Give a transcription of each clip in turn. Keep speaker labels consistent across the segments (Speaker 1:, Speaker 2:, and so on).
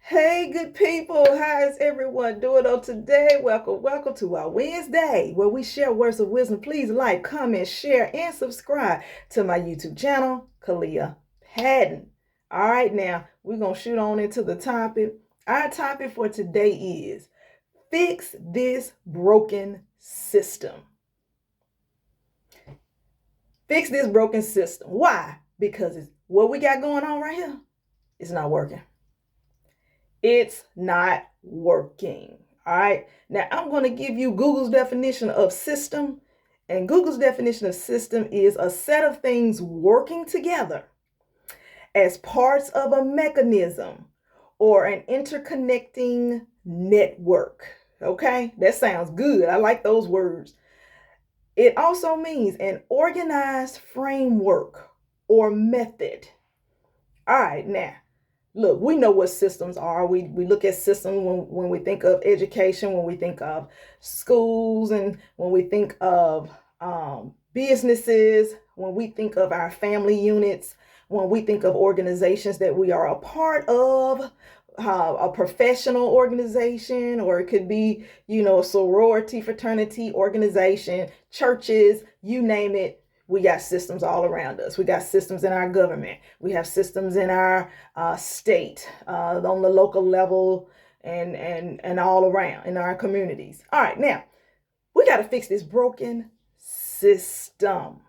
Speaker 1: Hey, good people. How is everyone doing on today? Welcome to our Wednesday where we share words of wisdom. Please like, comment, share, and subscribe to my YouTube channel, Kalia Patton. All right, now we're going to shoot on into the topic. Our topic for today is fix this broken system. Fix this broken system. Why? Because it's what we got going on right here. It's not working. It's not working. All right. Now I'm going to give you Google's definition of system. And Google's definition of system is a set of things working together as parts of a mechanism or an interconnecting network. Okay. That sounds good. I like those words. It also means an organized framework or method. All right. Now, look, we know what systems are. We look at systems when we think of education, when we think of schools, and when we think of businesses, when we think of our family units, when we think of organizations that we are a part of, a professional organization, or it could be, a sorority, fraternity organization, churches, you name it. We got systems all around us. We got systems in our government. We have systems in our state, on the local level, and all around in our communities. All right, now we got to fix this broken system.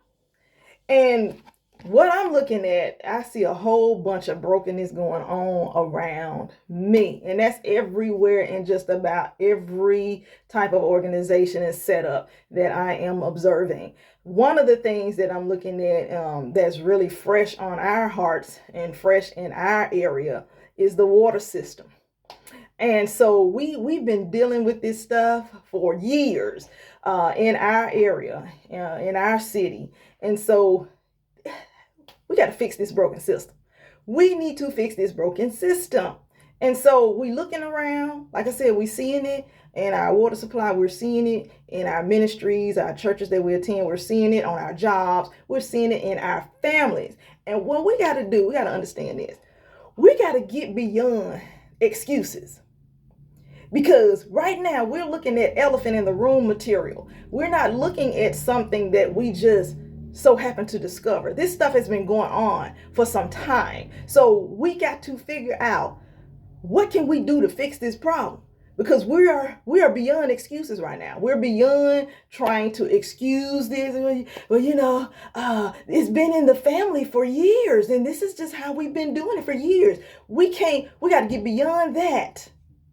Speaker 1: And what I'm looking at, I see a whole bunch of brokenness going on around me. And that's everywhere in just about every type of organization and setup that I am observing. One of the things that I'm looking at that's really fresh on our hearts and fresh in our area is the water system. And so we've been dealing with this stuff for years in our area, in our city. And so we got to fix this broken system. We need to fix this broken system. And so we looking around, like I said, we seeing it in our water supply. We're seeing it in our ministries, our churches that we attend. We're seeing it on our jobs. We're seeing it in our families. And what we got to do, we got to understand this. We got to get beyond excuses. Because right now we're looking at elephant in the room material. We're not looking at something that we just so happen to discover. This stuff has been going on for some time. So we got to figure out what can we do to fix this problem? Because we are beyond excuses right now. We're beyond trying to excuse this. Well, it's been in the family for years, and this is just how we've been doing it for years. We got to get beyond that.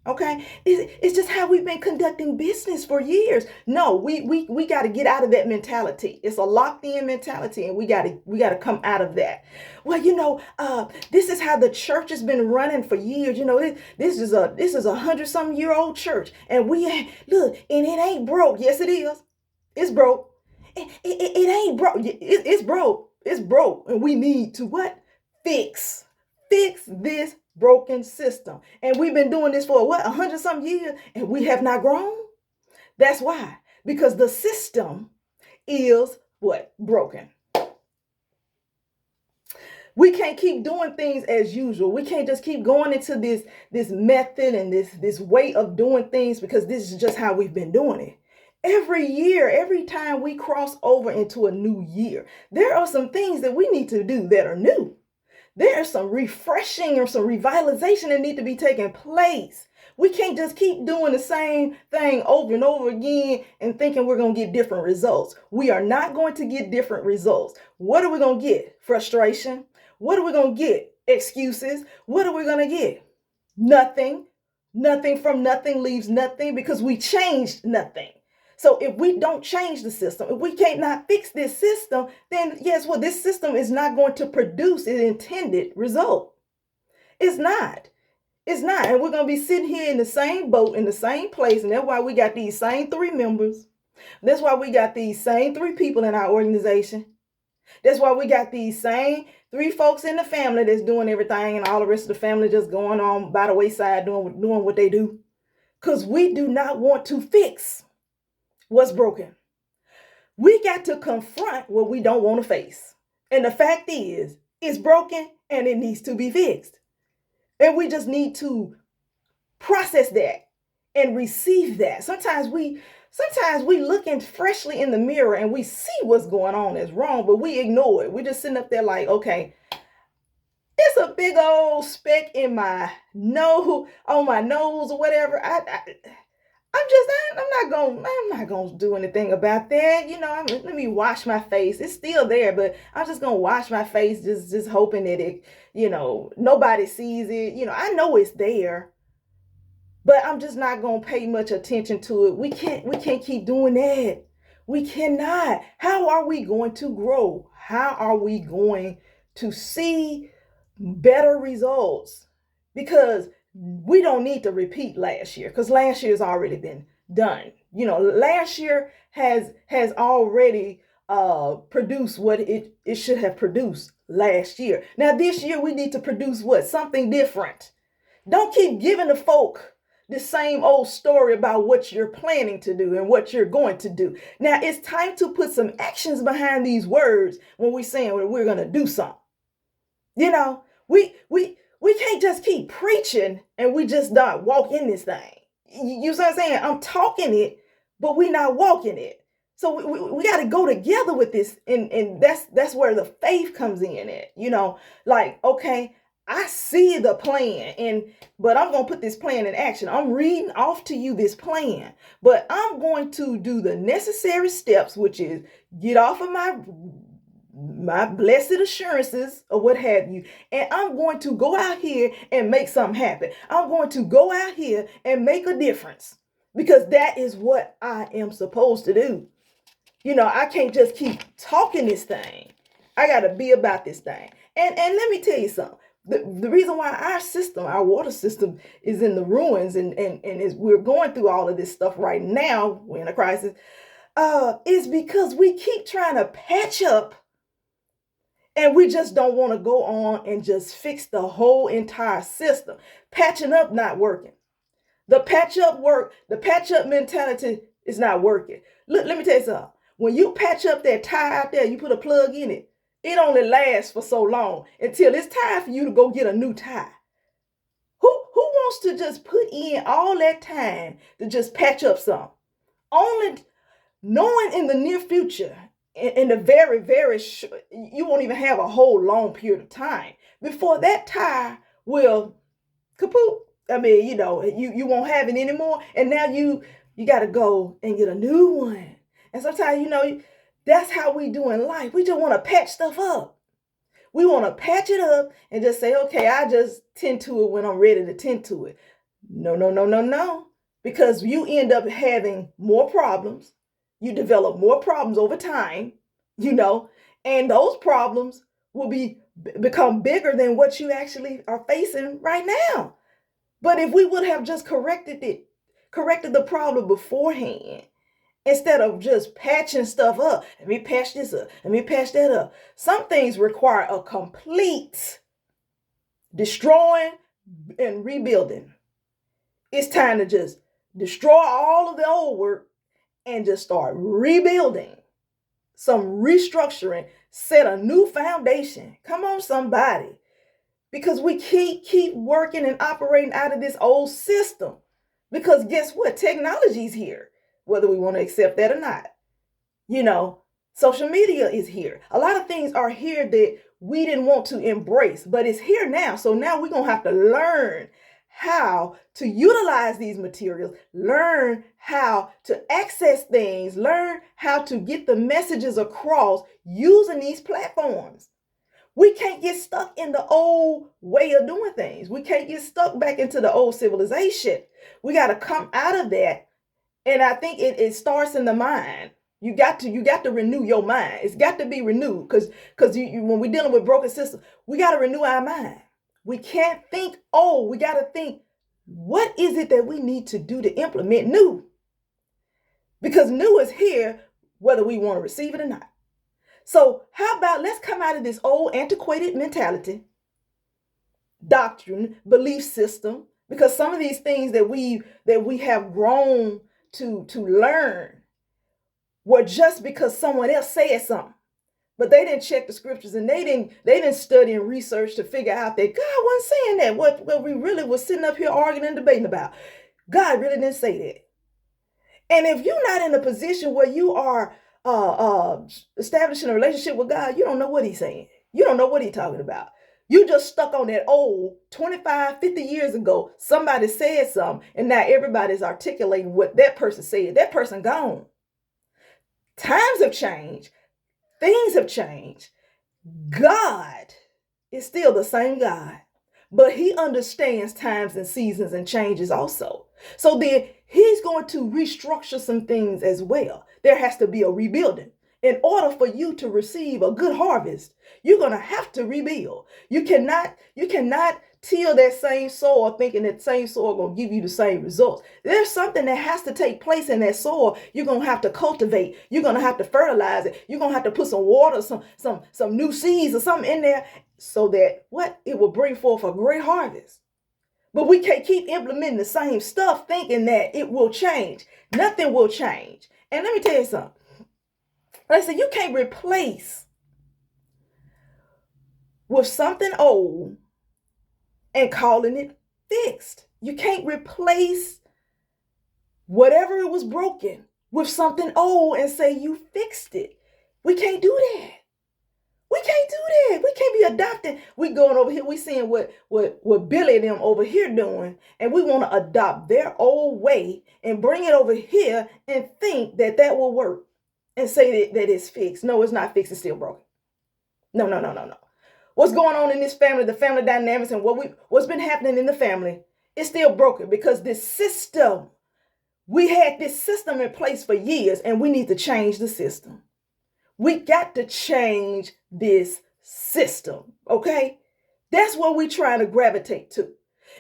Speaker 1: Okay, it's just how we've been conducting business for years. No, we got to get out of that mentality. It's a locked in mentality, and we got to come out of that. Well, this is how the church has been running for years. This is a 100-some-year-old church, and look, and it ain't broke. Yes, it is. It's broke. It ain't broke. It's broke. It's broke, and we need to what? Fix this broken system. And we've been doing this for 100-some years, and we have not grown. That's why, because the system is what? Broken. We can't keep doing things as usual. We can't just keep going into this method and this way of doing things, because this is just how we've been doing it. Every year, every time we cross over into a new year, there are some things that we need to do that are new. There's some refreshing or some revitalization that need to be taking place. We can't just keep doing the same thing over and over again and thinking we're going to get different results. We are not going to get different results. What are we going to get? Frustration. What are we going to get? Excuses. What are we going to get? Nothing. Nothing from nothing leaves nothing, because we changed nothing. So if we don't change the system, if we can't not fix this system, then guess what? This system is not going to produce its intended result. It's not. It's not. And we're going to be sitting here in the same boat, in the same place. And that's why we got these same 3 members. That's why we got these same 3 people in our organization. That's why we got these same 3 folks in the family that's doing everything, and all the rest of the family just going on by the wayside doing what they do. Because we do not want to fix what's broken. We got to confront what we don't want to face. And the fact is, it's broken and it needs to be fixed. And we just need to process that and receive that. Sometimes we looking freshly in the mirror and we see what's going on is wrong, but we ignore it. We just sitting up there like, okay, it's a big old speck in my nose, on my nose or whatever. I'm not gonna do anything about that. Let me wash my face. It's still there, but I'm just gonna wash my face, just hoping that it, nobody sees it. I know it's there, but I'm just not gonna pay much attention to it. We can't keep doing that. We cannot. How are we going to grow? How are we going to see better results? Because we don't need to repeat last year, because last year has already been done. Last year has already produced what it should have produced last year. Now this year we need to produce what? Something different. Don't keep giving the folk the same old story about what you're planning to do and what you're going to do. Now it's time to put some actions behind these words when we're saying we're going to do something. We can't just keep preaching and we just not walk in this thing. You see what I'm saying? I'm talking it, but we not walking it. So we got to go together with this, and that's where the faith comes in at. Like, okay, I see the plan, but I'm gonna put this plan in action. I'm reading off to you this plan, but I'm going to do the necessary steps, which is get off of my blessed assurances or what have you, and I'm going to go out here and make something happen. I'm going to go out here and make a difference, because that is what I am supposed to do. I can't just keep talking this thing. I got to be about this thing. And let me tell you something. The reason why our water system is in the ruins and we're going through all of this stuff right now, we're in a crisis, is because we keep trying to patch up, and we just don't want to go on and just fix the whole entire system. Patching up not working. The patch up mentality is not working. Look, let me tell you something. When you patch up that tire out there, you put a plug in it, it only lasts for so long until it's time for you to go get a new tire. Who wants to just put in all that time to just patch up something? Only knowing in the near future, in the very, very short, you won't even have a whole long period of time before that tire will kaput. I mean, you won't have it anymore. And now you got to go and get a new one. And sometimes, that's how we do in life. We just want to patch stuff up. We want to patch it up and just say, okay, I just tend to it when I'm ready to tend to it. No, no, no, no, no. Because you end up having more problems. You develop more problems over time, and those problems will become bigger than what you actually are facing right now. But if we would have just corrected the problem beforehand, instead of just patching stuff up, let me patch this up, let me patch that up. Some things require a complete destroying and rebuilding. It's time to just destroy all of the old work and just start rebuilding, some restructuring, set a new foundation. Come on, somebody. Because we keep working and operating out of this old system. Because guess what? Technology's here, whether we want to accept that or not. Social media is here. A lot of things are here that we didn't want to embrace, but it's here now. So now we're going to have to learn how to utilize these materials, learn how to access things, learn how to get the messages across using these platforms. We can't get stuck in the old way of doing things. We can't get stuck back into the old civilization. We got to come out of that. And I think it starts in the mind. You got to renew your mind. It's got to be renewed, because when we're dealing with broken systems, we got to renew our mind. We can't think old. We got to think, what is it that we need to do to implement new? Because new is here, whether we want to receive it or not. So how about let's come out of this old antiquated mentality, doctrine, belief system, because some of these things that we have grown to learn were just because someone else said something. But they didn't check the scriptures, and they didn't study and research to figure out that God wasn't saying that. What we really was sitting up here arguing and debating about. God really didn't say that. And if you're not in a position where you are establishing a relationship with God, you don't know what he's saying. You don't know what he's talking about. You just stuck on that old 25, 50 years ago. Somebody said something, and now everybody's articulating what that person said. That person gone. Times have changed. Things have changed. God is still the same God, but he understands times and seasons and changes also. So then he's going to restructure some things as well. There has to be a rebuilding. In order for you to receive a good harvest, you're going to have to rebuild. You cannot till that same soil thinking that same soil going to give you the same results. There's something that has to take place in that soil. You're going to have to cultivate. You're going to have to fertilize it. You're going to have to put some water, some new seeds or something in there so that it will bring forth a great harvest. But we can't keep implementing the same stuff thinking that it will change. Nothing will change. And let me tell you something. Like I said, you can't replace with something old and calling it fixed. You can't replace whatever it was broken with something old and say you fixed it. We can't do that. We can't do that. We can't be adopting. We going over here. We seeing what Billy and them over here doing, and we want to adopt their old way and bring it over here and think that will work and say that it's fixed. No, it's not fixed. It's still broken. No. What's going on in this family, the family dynamics, and what's been happening in the family is still broken because this system, we had this system in place for years, and we need to change the system. We got to change this system, okay? That's what we're trying to gravitate to.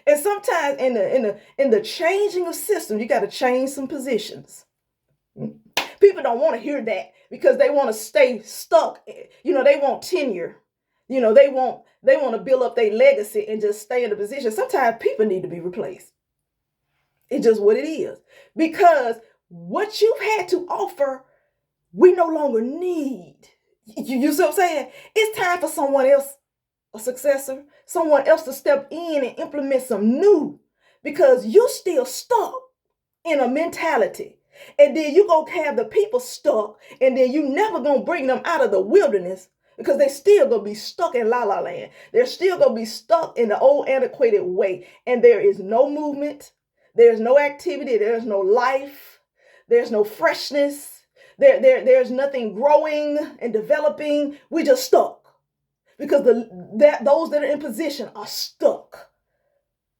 Speaker 1: And sometimes in the changing of systems, you got to change some positions. People don't want to hear that because they want to stay stuck. They want tenure. They want to build up their legacy and just stay in the position. Sometimes people need to be replaced. It's just what it is. Because what you've had to offer, we no longer need. You see what I'm saying? It's time for someone else, a successor, someone else to step in and implement some new, because you're still stuck in a mentality. And then you're going to have the people stuck, and then you never going to bring them out of the wilderness because they still going to be stuck in la-la land. They're still going to be stuck in the old antiquated way, and there is no movement. There's no activity. There's no life. There's no freshness. There's nothing growing and developing. We just stuck because those that are in position are stuck.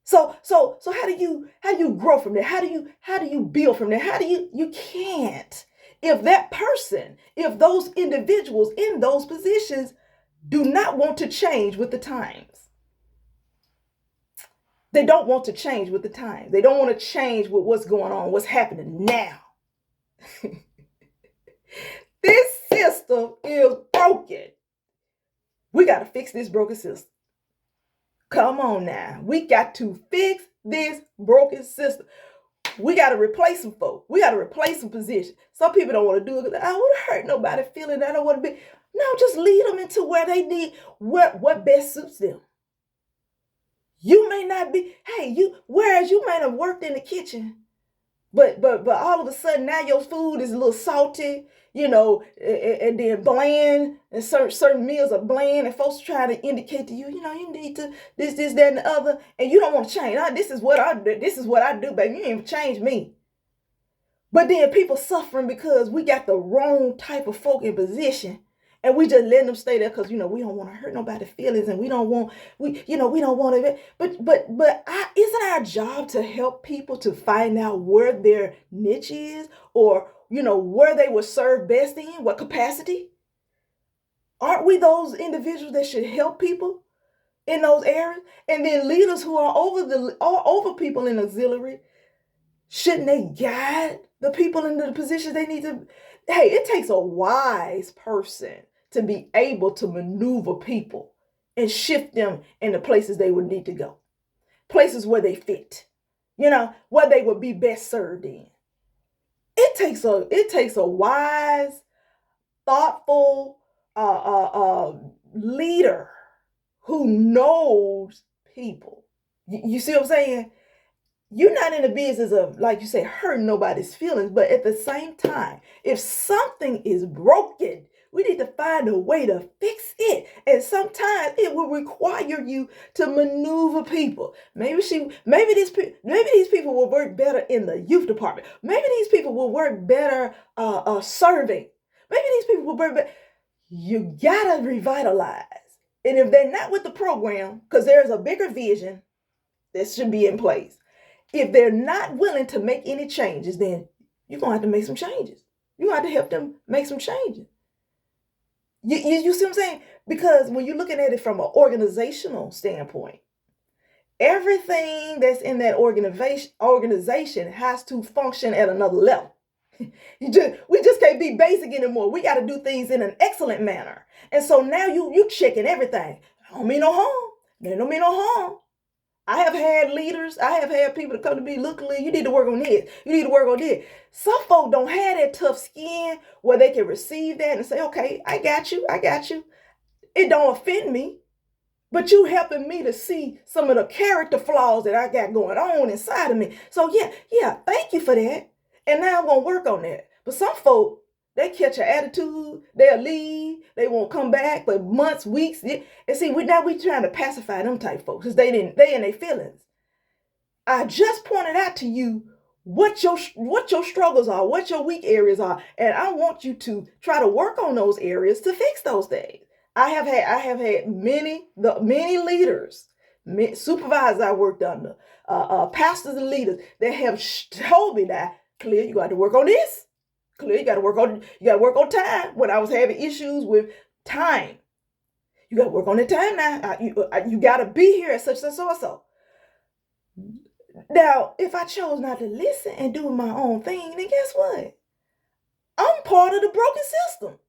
Speaker 1: So how do you grow from there? How do you build from there? You can't. If those individuals in those positions do not want to change with the times. They don't want to change with the times. They don't want to change with what's going on, what's happening now. This system is broken. We got to fix this broken system. Come on now. We got to fix this broken system. We got to replace some folk. We got to replace some positions. Some people don't want to do it because I don't want to hurt nobody feeling I don't want to be. No, just lead them into where they need, what best suits them. You may not be, whereas you might have worked in the kitchen, but all of a sudden now your food is a little salty, and then bland, and certain meals are bland, and folks try to indicate to you, you need to this, that, and the other, and you don't want to change. This is what I do, baby. You ain't change me. But then people suffering because we got the wrong type of folk in position, and we just letting them stay there because we don't want to hurt nobody's feelings, and we don't want to. But isn't our job to help people to find out where their niche is, or where they would serve best in what capacity? Aren't we those individuals that should help people in those areas? And then leaders who are over people in auxiliary, shouldn't they guide the people into the positions they need to? Hey, it takes a wise person to be able to maneuver people and shift them into places they would need to go, places where they fit, where they would be best served in. It takes a wise, thoughtful, leader who knows people. You see what I'm saying? You're not in the business of, like you say, hurting nobody's feelings, but at the same time, if something is broken, we need to find a way to fix it. And sometimes it will require you to maneuver people. Maybe these people will work better in the youth department. Maybe these people will work better serving. Maybe these people will work better. You gotta revitalize. And if they're not with the program, because there's a bigger vision that should be in place. If they're not willing to make any changes, then you're going to have to make some changes. You're going to have to help them make some changes. You see what I'm saying? Because when you're looking at it from an organizational standpoint, everything that's in that organization has to function at another level. We just can't be basic anymore. We got to do things in an excellent manner. And so now you checking everything. I don't mean no harm. They don't mean no harm. I have had leaders, I have had people to come to me, look, Lee, you need to work on this. You need to work on this. Some folk don't have that tough skin where they can receive that and say, okay, I got you. It don't offend me, but you helping me to see some of the character flaws that I got going on inside of me. So yeah, thank you for that. And now I'm going to work on that. But some folk, they catch an attitude, they'll leave, they won't come back for months, weeks. And see, we trying to pacify them type folks because they in their feelings. I just pointed out to you what your struggles are, what your weak areas are, and I want you to try to work on those areas to fix those things. I have had many leaders, supervisors I worked under, pastors and leaders that have told me that, Clear, you got to work on this. Clear, you got to work on time. When I was having issues with time, you got to work on the time now. You got to be here at such and so. Now, if I chose not to listen and do my own thing, then guess what? I'm part of the broken system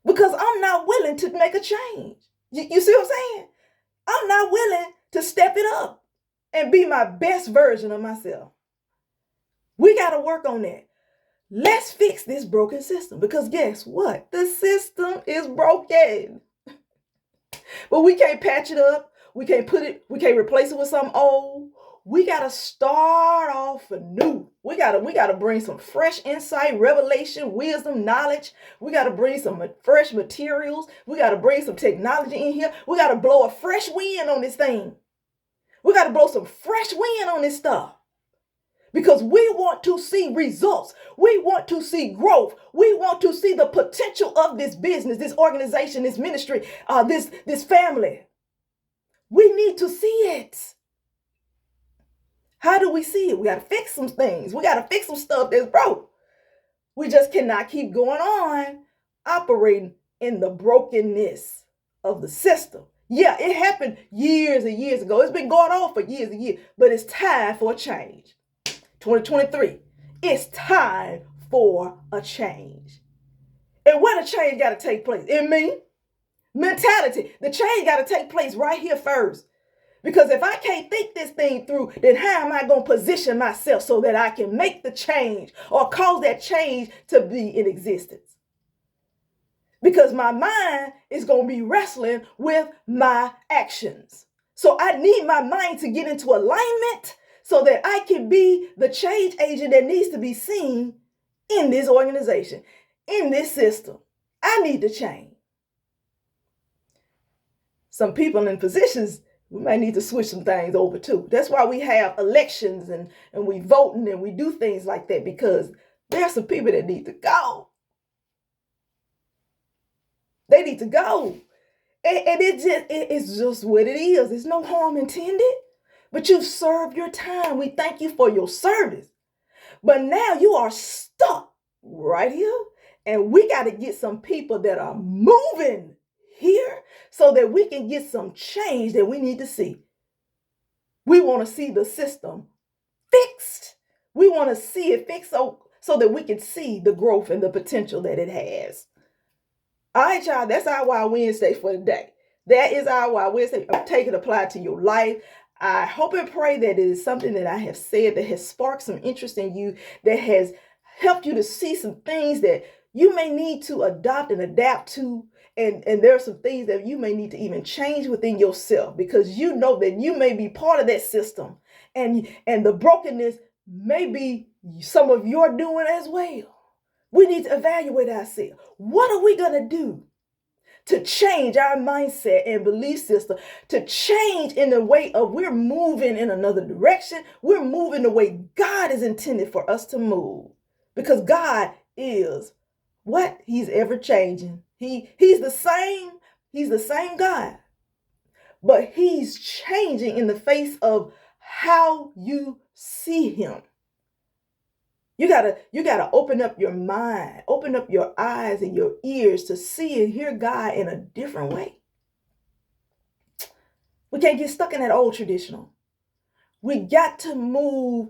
Speaker 1: because I'm not willing to make a change. You see what I'm saying? I'm not willing to step it up and be my best version of myself. We got to work on that. Let's fix this broken system because guess what? The system is broken. But we can't patch it up. We can't replace it with something old. We got to start off anew. We got to bring some fresh insight, revelation, wisdom, knowledge. We got to bring some fresh materials. We got to bring some technology in here. We got to blow a fresh wind on this thing. We got to blow some fresh wind on this stuff. Because we want to see results. We want to see growth. We want to see the potential of this business, this organization, this ministry, this family. We need to see it. How do we see it? We got to fix some things. We got to fix some stuff that's broke. We just cannot keep going on operating in the brokenness of the system. Yeah, it happened years and years ago. It's been going on for years and years, but it's time for a change. 2023, it's time for a change. And where the change got to take place? In me. Mentality. The change got to take place right here first. Because if I can't think this thing through, then how am I going to position myself so that I can make the change or cause that change to be in existence? Because my mind is going to be wrestling with my actions. So I need my mind to get into alignment so that I can be the change agent that needs to be seen in this organization, in this system. I need to change. Some people in positions, we might need to switch some things over too. That's why we have elections and we voting and we do things like that, because there are some people that need to go. They need to go. And it's just what it is. There's no harm intended. But you've served your time. We thank you for your service. But now you are stuck right here. And we got to get some people that are moving here so that we can get some change that we need to see. We want to see the system fixed. We want to see it fixed so that we can see the growth and the potential that it has. All right, y'all, that's our Wild Wednesday for today. That is our Wild Wednesday. Take it, apply it to your life. I hope and pray that it is something that I have said that has sparked some interest in you, that has helped you to see some things that you may need to adopt and adapt to And there are some things that you may need to even change within yourself, because you know that you may be part of that system, and the brokenness may be some of your doing as well. We need to evaluate ourselves. What are we going to do to change our mindset and belief system, to change in the way of we're moving in another direction? We're moving the way God is intended for us to move, because God is what? He's ever changing. He's the same. He's the same God, but he's changing in the face of how you see him. You gotta open up your mind, open up your eyes and your ears to see and hear God in a different way. We can't get stuck in that old traditional. We got to move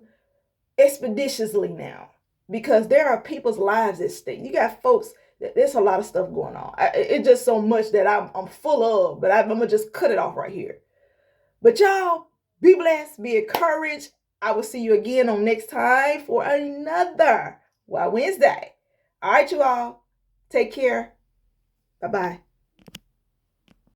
Speaker 1: expeditiously now, because there are people's lives at stake. You got folks. There's a lot of stuff going on. It's just so much that I'm full of, but I'm gonna just cut it off right here. But y'all, be blessed, be encouraged. I will see you again on next time for another Wednesday. All right, you all. Take care. Bye-bye.